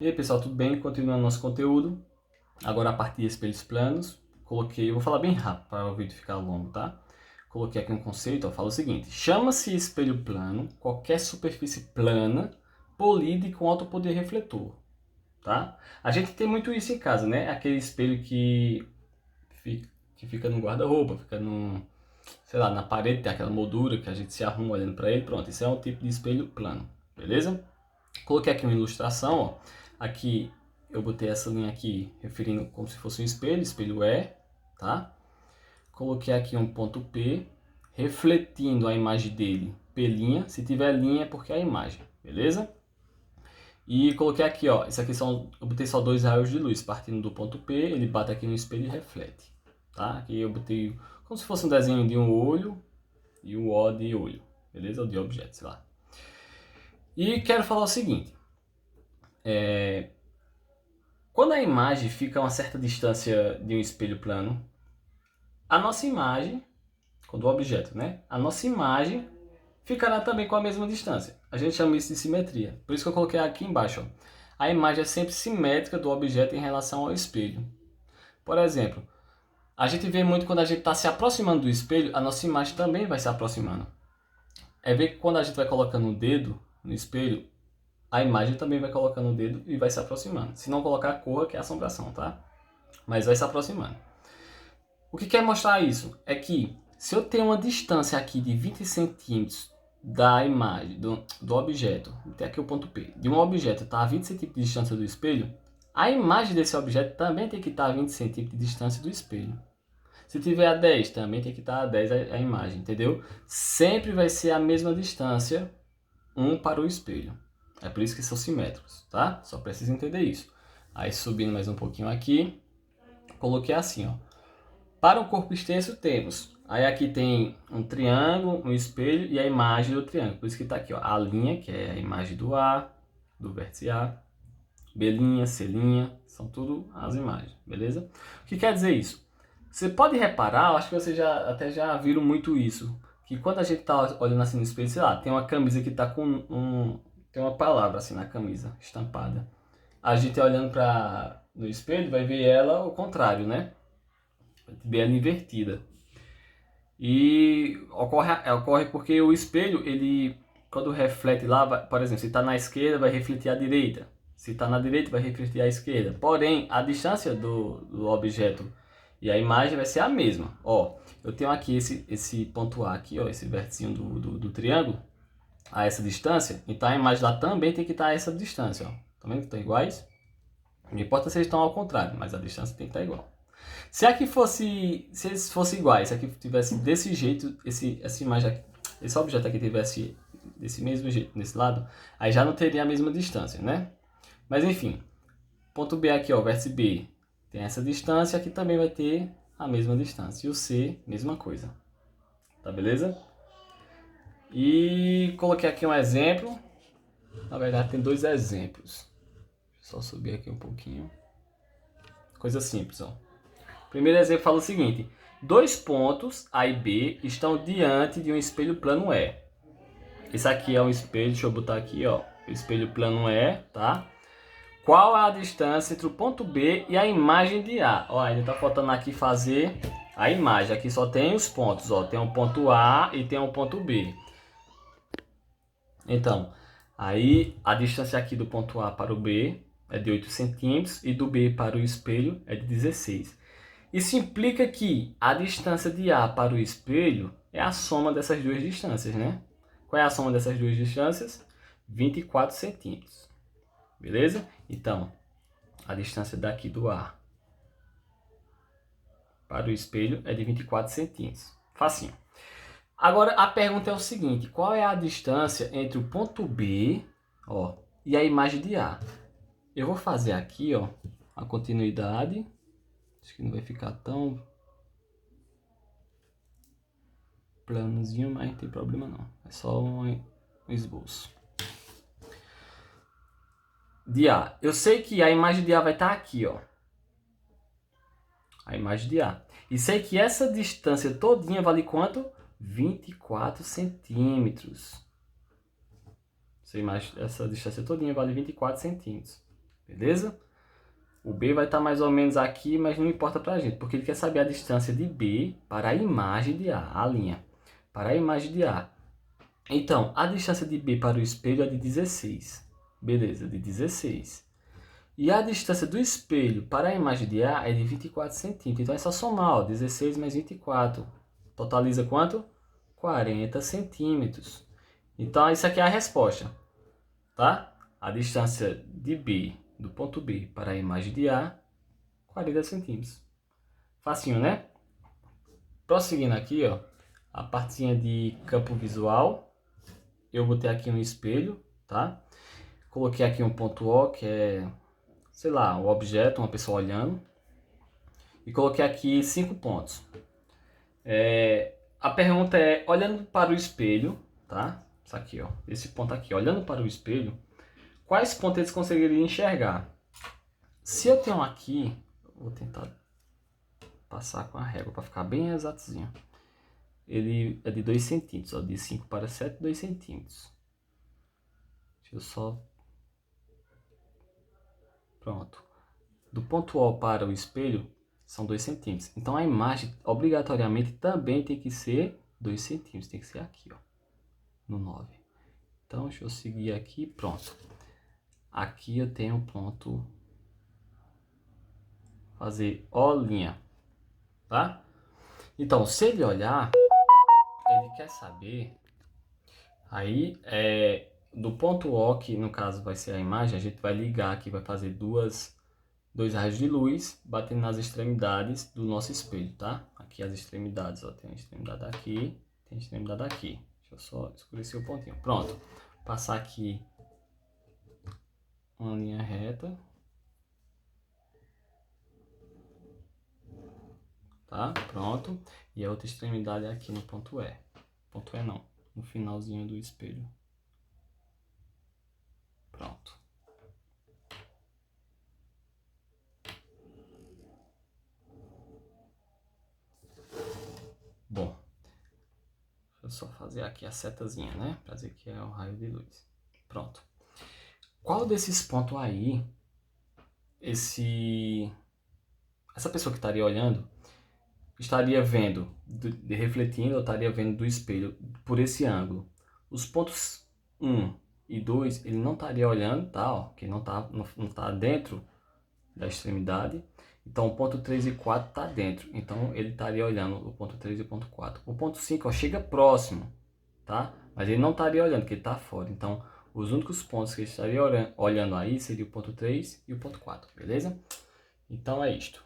E aí pessoal, tudo bem? Continuando nosso conteúdo. Agora a partir de espelhos planos, eu vou falar bem rápido para o vídeo ficar longo, tá? Coloquei aqui um conceito, ó, fala o seguinte: chama-se espelho plano qualquer superfície plana, polida e com alto poder refletor, tá? A gente tem muito isso em casa, né? Aquele espelho que fica no guarda-roupa, fica no, sei lá, na parede, tem aquela moldura que a gente se arruma olhando para ele. Pronto, isso é um tipo de espelho plano, beleza? Coloquei aqui uma ilustração, ó. Aqui eu botei essa linha aqui referindo como se fosse um espelho, espelho E, tá? Coloquei aqui um ponto P, refletindo a imagem dele P', se tiver linha é porque é a imagem, beleza? E coloquei aqui, ó, isso aqui eu botei só 2 raios de luz, partindo do ponto P, ele bate aqui no espelho e reflete, tá? Aqui eu botei como se fosse um desenho de um olho e um O de olho, beleza? Ou de objeto, sei lá. E quero falar o seguinte, quando a imagem fica a uma certa distância de um espelho plano, a nossa imagem, quando o objeto, né? A nossa imagem ficará também com a mesma distância. A gente chama isso de simetria. Por isso que eu coloquei aqui embaixo, ó. A imagem é sempre simétrica do objeto em relação ao espelho. Por exemplo, a gente vê muito quando a gente está se aproximando do espelho, a nossa imagem também vai se aproximando. É ver que quando a gente vai colocando o dedo no espelho, a imagem também vai colocando o dedo e vai se aproximando. Se não colocar a cor, que é a assombração, tá? Mas vai se aproximando. O que quer mostrar isso? É que se eu tenho uma distância aqui de 20 centímetros da imagem, do objeto, até aqui o ponto P, de um objeto está a 20 centímetros de distância do espelho, a imagem desse objeto também tem que estar a 20 centímetros de distância do espelho. Se tiver a 10, também tem que estar a 10 a imagem, entendeu? Sempre vai ser a mesma distância um para o espelho. É por isso que são simétricos, tá? Só precisa entender isso. Aí subindo mais um pouquinho aqui, coloquei assim, ó. Para o corpo extenso temos, aí aqui tem um triângulo, um espelho e a imagem do triângulo. Por isso que está aqui, ó, a linha, que é a imagem do A, do vértice A, B', C', são tudo as imagens, beleza? O que quer dizer isso? Você pode reparar, eu acho que vocês até já viram muito isso, que quando a gente está olhando assim no espelho, sei lá, tem uma camisa que está com tem uma palavra assim na camisa, estampada. A gente olhando no espelho vai ver ela ao contrário, né? Vai ver ela invertida. E ocorre porque o espelho, ele, quando reflete lá, por exemplo, se está na esquerda, vai refletir à direita. Se está na direita, vai refletir à esquerda. Porém, a distância do objeto e a imagem vai ser a mesma. Ó, eu tenho aqui esse ponto A aqui, ó, esse vértice do triângulo, a essa distância. Então a imagem lá também tem que estar a essa distância. Ó. Tá vendo que estão iguais? Não importa se eles estão ao contrário, mas a distância tem que estar igual. Se eles fossem iguais, se aqui tivesse desse jeito, essa imagem aqui, esse objeto aqui tivesse desse mesmo jeito, nesse lado, aí já não teria a mesma distância, né? Mas enfim, ponto B aqui, ó, vértice B, tem essa distância, aqui também vai ter a mesma distância. E o C, mesma coisa. Tá beleza? E coloquei aqui um exemplo. Na verdade, tem 2 exemplos. Só subir aqui um pouquinho. Coisa simples, ó. Primeiro exemplo fala o seguinte: 2 pontos A e B estão diante de um espelho plano E. Esse aqui é um espelho, deixa eu botar aqui, ó, o espelho plano E, tá? Qual é a distância entre o ponto B e a imagem de A? Ó, ainda tá faltando aqui fazer a imagem. Aqui só tem os pontos, ó, tem um ponto A e tem um ponto B. Então, aí a distância aqui do ponto A para o B é de 8 centímetros e do B para o espelho é de 16. Isso implica que a distância de A para o espelho é a soma dessas duas distâncias, né? Qual é a soma dessas duas distâncias? 24 centímetros. Beleza? Então, a distância daqui do A para o espelho é de 24 centímetros. Facinho. Agora, a pergunta é o seguinte: qual é a distância entre o ponto B, ó, e a imagem de A? Eu vou fazer aqui, ó, a continuidade. Acho que não vai ficar tão planozinho, mas não tem problema não. É só um esboço. De A. Eu sei que a imagem de A vai estar aqui, ó. A imagem de A. E sei que essa distância todinha vale quanto? 24 centímetros. Essa distância todinha vale 24 centímetros. beleza? O B vai estar mais ou menos aqui, mas não importa pra gente, porque ele quer saber a distância de B para a imagem de A, a linha, para a imagem de A. Então, a distância de B para o espelho é de 16, beleza, de 16. E a distância do espelho para a imagem de A é de 24 centímetros. Então é só somar, ó, 16 mais 24. Totaliza quanto? 40 centímetros. Então isso aqui é a resposta, tá? A distância de B, do ponto B para a imagem de A, 40 centímetros. Facinho, né? Prosseguindo aqui, ó, a partinha de campo visual. Eu botei aqui um espelho, tá? Coloquei aqui um ponto O, que é, sei lá, um objeto, uma pessoa olhando. E coloquei aqui 5 pontos. A pergunta é, olhando para o espelho, tá? Isso aqui, ó, esse ponto aqui, olhando para o espelho, quais pontos eles conseguiriam enxergar? Se eu tenho aqui, vou tentar passar com a régua para ficar bem exatozinho. Ele é de 2 centímetros, ó, de 5 para 7, 2 centímetros. Deixa eu só... Pronto. Do ponto O para o espelho, são 2 centímetros. Então a imagem, obrigatoriamente, também tem que ser 2 centímetros. Tem que ser aqui, ó, no 9. Então, deixa eu seguir aqui, pronto. Aqui eu tenho um ponto... Fazer O', tá? Então, se ele olhar, ele quer saber... Aí, do ponto O, que no caso vai ser a imagem, a gente vai ligar aqui, vai fazer dois raios de luz batendo nas extremidades do nosso espelho, tá? Aqui as extremidades, ó, tem a extremidade aqui, tem a extremidade aqui. Deixa eu só escurecer o pontinho. Pronto. Passar aqui uma linha reta. Tá? Pronto. E a outra extremidade é aqui no ponto E. Ponto E não, no finalzinho do espelho. Pronto. Bom, deixa eu só fazer aqui a setazinha, né? Para dizer que é o raio de luz. Pronto. Qual desses pontos aí, essa pessoa que estaria olhando, estaria vendo, refletindo, ou estaria vendo do espelho por esse ângulo? Os pontos 1 e 2, ele não estaria olhando, tá? Ó, que não tá dentro da extremidade. Então o ponto 3 e 4 está dentro. Então ele estaria olhando o ponto 3 e o ponto 4. O ponto 5, ó, chega próximo, tá? Mas ele não estaria olhando, porque ele está fora. Então os únicos pontos que ele estaria olhando aí seria o ponto 3 e o ponto 4, beleza? Então é isto.